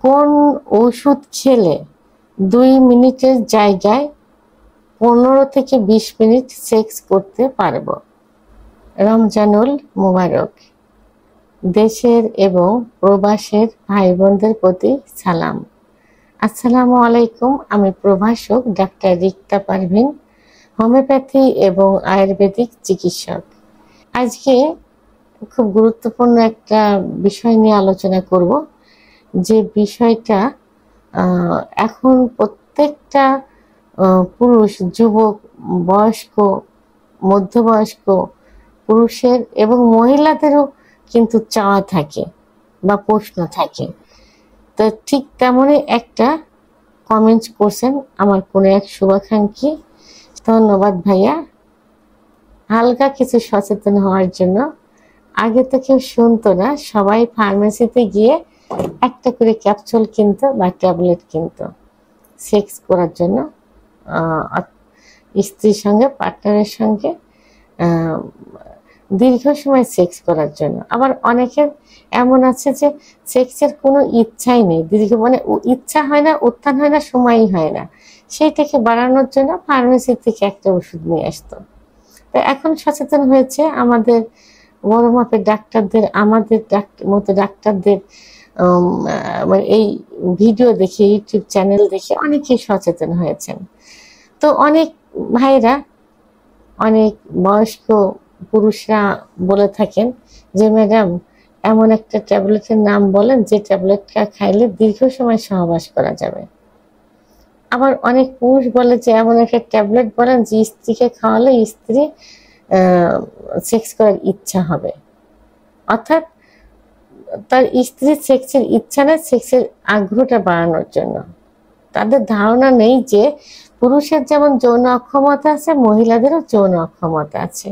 কোন ওষুধ খেলে 2 মিনিটের জায়গায় 15 থেকে 20 মিনিট সেক্স করতে পারবো? রমজানুল মুবারক। দেশের এবং প্রবাসের ভাই বোনদের প্রতি সালাম। আসসালামু আলাইকুম। আমি প্রভাষক ডাক্তার রিক্তা পারভিন, হোমিওপ্যাথি এবং আয়ুর্বেদিক চিকিৎসক। আজকে খুব গুরুত্বপূর্ণ একটা বিষয় নিয়ে আলোচনা করব, যে বিষয়টা এখন প্রত্যেকটা পুরুষ, যুবক, বয়স্ক, মধ্যবয়স্ক পুরুষের এবং মহিলাদেরও কিন্তু চাওয়া থাকে বা প্রশ্ন থাকে। তো ঠিক তেমনই একটা কমেন্ট করছেন আমার কোনো এক শুভাকাঙ্ক্ষী। ধন্যবাদ ভাইয়া। হালকা কিছু সচেতন হওয়ার জন্য। আগে তো কেউ শুনতো না, সবাই ফার্মেসিতে গিয়ে একটা করে ক্যাপসুল কিনতো বা ট্যাবলেট কিনতো সেক্স করার জন্য, স্ত্রীর সঙ্গে, পার্টনারের সঙ্গে দীর্ঘ সময় সেক্স করার জন্য। আবার অনেকের এমন আছে যে সেক্সের কোনো ইচ্ছাই নেই, দীর্ঘ মানে ইচ্ছা হয় না, উত্থান হয় না, সময়ই হয় না, সেইটাকে বাড়ানোর জন্য ফার্মেসি থেকে একটা ওষুধ নিয়ে আসতো। তো এখন সচেতন হয়েছে আমাদের বড় মাপের ডাক্তারদের, আমাদের মতো ডাক্তারদের এই ভিডিও দেখে, ইউটিউব চ্যানেল দেখে অনেকেই সচেতন হয়েছেন। তো অনেক ভাইরা, অনেক বয়স্ক পুরুষরা বলে থাকেন যে ম্যাডাম এমন একটা ট্যাবলেটের নাম বলেন যে ট্যাবলেটটা খাইলে দীর্ঘ সময় সহবাস করা যাবে। আবার অনেক পুরুষ বলে যে এমন একটা ট্যাবলেট বলেন যে স্ত্রীকে খাওয়ালে স্ত্রী সেক্স করার ইচ্ছা হবে, অর্থাৎ তার স্ত্রীর সেক্সের ইচ্ছা নেই, সেক্সের আগ্রহটা বাড়ানোর জন্য। তাদের ধারণা নেই যে পুরুষের যেমন যৌন অক্ষমতা আছে, মহিলাদেরও যৌন অক্ষমতা আছে।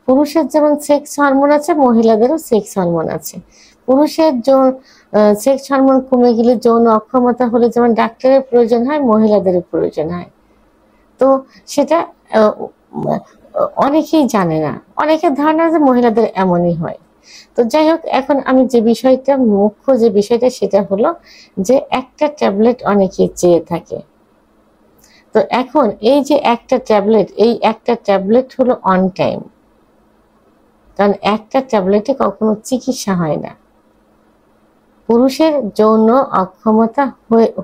পুরুষের যেমন সেক্স হরমোন আছে, মহিলাদেরও সেক্স হরমোন আছে। পুরুষের সেক্স হরমোন কমে গেলে, যৌন অক্ষমতা হলে যেমন ডাক্তারের প্রয়োজন হয়, মহিলাদেরও প্রয়োজন হয়। তো সেটা অনেকেই জানে না, অনেকের ধারণা যে মহিলাদের এমনই হয়। তো যাই হোক, এখন আমি যে বিষয়টা, মুখ্য যে বিষয়টা, সেটা হলো যে একটা ট্যাবলেট অনেকেই চেয়ে থাকে। তো এখন এই যে একটা ট্যাবলেট, এই একটা ট্যাবলেট হলো অন টাইম, কারণ একটা ট্যাবলেটে কখনো চিকিৎসা হয় না। পুরুষের যৌন অক্ষমতা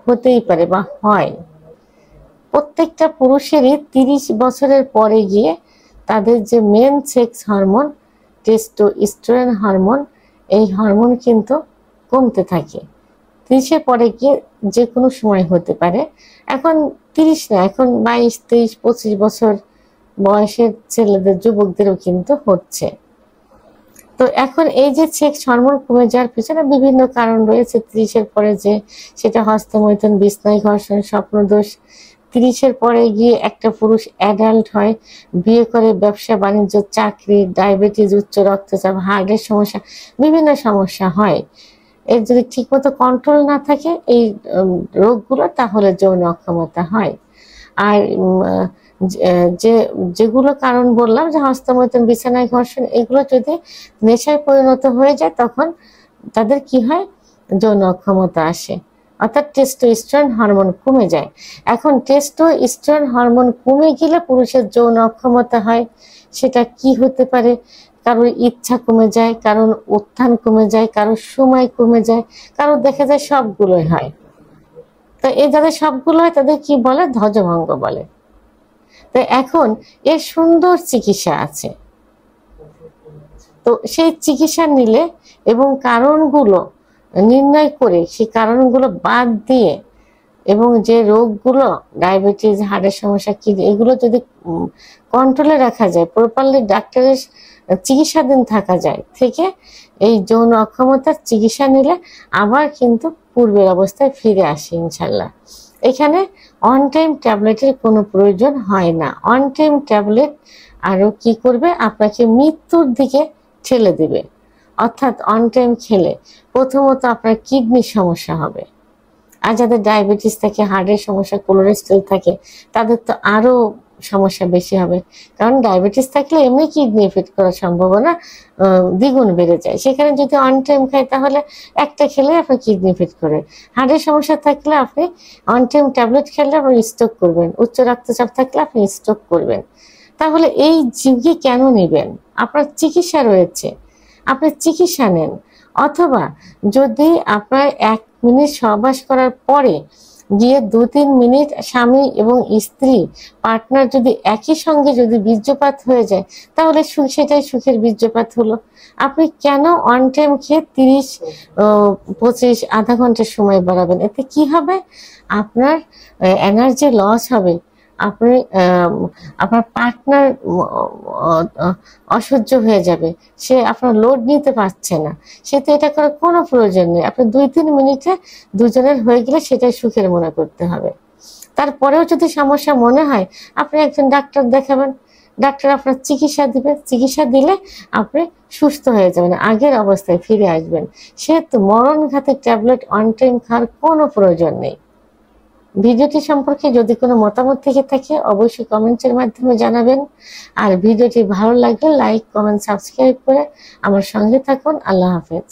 হতেই পারে বা হয়, প্রত্যেকটা পুরুষেরই 30 বছরের পরে গিয়ে তাদের যে men sex hormone testosterone hormone, এই হরমোন কিন্তু কমতে থাকে। 30-এর পরে গিয়ে যে কোনো সময় হতে পারে। এখন 30 না, এখন 22, 23, 25 বছর বয়সের ছেলেদের, যুবকদেরও কিন্তু হচ্ছে। তো এখন এই যে সেক্স হরমোন কমে যাওয়ার পিছনে বিভিন্ন কারণ রয়েছে। 30-এর পরে যে সেটা হস্তমৈথুন, বিছনায় ঘর্ষণ, স্বপ্নদোষ। 30-এর পরে গিয়ে একটা পুরুষ অ্যাডাল্ট হয়, বিয়ে করে, ব্যবসা বাণিজ্য, চাকরি, ডায়াবেটিস, উচ্চ রক্তচাপ, হার্টের সমস্যা, বিভিন্ন সমস্যা হয়। এর যদি ঠিকমতো কন্ট্রোল না থাকে এই রোগগুলো, তাহলে যৌন অক্ষমতা হয়। আর যেগুলো কারণ বললাম, যে হস্তমৈথুন, বিছানায় ঘর্ষণ, এগুলো যদি নেশায় পরিণত হয়ে যায়, তখন তাদের কি হয়, যৌন অক্ষমতা আসে, অর্থাৎ টেস্টোস্টেরন হরমোন কমে যায়। এখন টেস্টোস্টেরন হরমোন কমে গেলে পুরুষের যৌন অক্ষমতা হয়। সেটা কি হতে পারে? কারোর ইচ্ছা কমে যায়, কারোর উত্থান কমে যায়, কারোর সময় কমে যায়, কারোর দেখা যায় সবগুলোই হয়। তো এই যাদের সবগুলো হয় তাদের কি বলে? ধ্বজভঙ্গ বলে। তো এখন এর সুন্দর চিকিৎসা আছে। তো সেই চিকিৎসা নিলে এবং কারণগুলো নির্ণয় করে, সেই কারণগুলো বাদ দিয়ে, এবং যে রোগগুলো, ডায়াবেটিস, হার্টের সমস্যা, কিডনি, এগুলো যদি কন্ট্রোলে রাখা যায়, প্রপারলি ডাক্তারের চিকিৎসাধীন থাকা যায়, থেকে এই যৌন অক্ষমতার চিকিৎসা নিলে আবার কিন্তু পূর্বের অবস্থায় ফিরে আসে ইনশাল্লাহ। এখানে অন টাইম ট্যাবলেটের কোনো প্রয়োজন হয় না। অন টাইম ট্যাবলেট আরও কি করবে? আপনাকে মৃত্যুর দিকে ঠেলে দিবে। অর্থাৎ অন টাইম খেলে প্রথমত আপনার কিডনির সমস্যা হবে, আর যাদের ডায়াবেটিস থাকে, হার্টের সমস্যা, কোলেস্টেরল থাকে, তাদের তো আরও সমস্যা বেশি হবে। কারণ ডায়াবেটিস থাকলে এমনি কিডনি এফেক্ট করার সম্ভাবনা দ্বিগুণ বেড়ে যায়। সেখানে যদি অন টাইম খাই তাহলে একটা খেলে আপনার কিডনি এফেক্ট করে। হার্টের সমস্যা থাকলে আপনি অন টাইম ট্যাবলেট খেলে আপনি স্ট্রোক করবেন। উচ্চ রক্তচাপ থাকলে আপনি স্ট্রোক করবেন। তাহলে এই ঝুঁকি কেন নেবেন? আপনার চিকিৎসা রয়েছে, আপনি চিকিৎসা নেন। অথবা যদি আপনার 1 মিনিট সহবাস করার পরে গিয়ে 2-3 মিনিট স্বামী এবং স্ত্রী পার্টনার যদি একই সঙ্গে যদি বীর্যপাত হয়ে যায় তাহলে সেটাই সুখের বীর্যপাত হলো। আপনি কেন অন টাইম খেয়ে 30-25 আধা ঘন্টার সময় বাড়াবেন? এতে কি হবে? আপনার এনার্জি লস হবে। আপনি আপনার পার্টনার অসহ্য হয়ে যাবে, সে আপনার লোড নিতে পারছে না। সে তো এটা করার কোনো প্রয়োজন নেই। আপনি 2-3 মিনিটে দুজনের হয়ে গেলে সেটাই সুখের মনে করতে হবে। তারপরেও যদি সমস্যা মনে হয় আপনি একজন ডাক্তার দেখাবেন, ডাক্তার আপনার চিকিৎসা দিবে, চিকিৎসা দিলে আপনি সুস্থ হয়ে যাবেন, আগের অবস্থায় ফিরে আসবেন। সে তো মরণঘাতী ট্যাবলেট অন টাইম খাওয়ার কোনো প্রয়োজন নেই। ভিডিওটি সম্পর্কে যদি কোনো মতামত থেকে থাকে অবশ্যই কমেন্টের মাধ্যমে জানাবেন। আর ভিডিওটি ভালো লাগলে লাইক, কমেন্ট, সাবস্ক্রাইব করে আমার সঙ্গে থাকুন। আল্লাহ হাফেজ।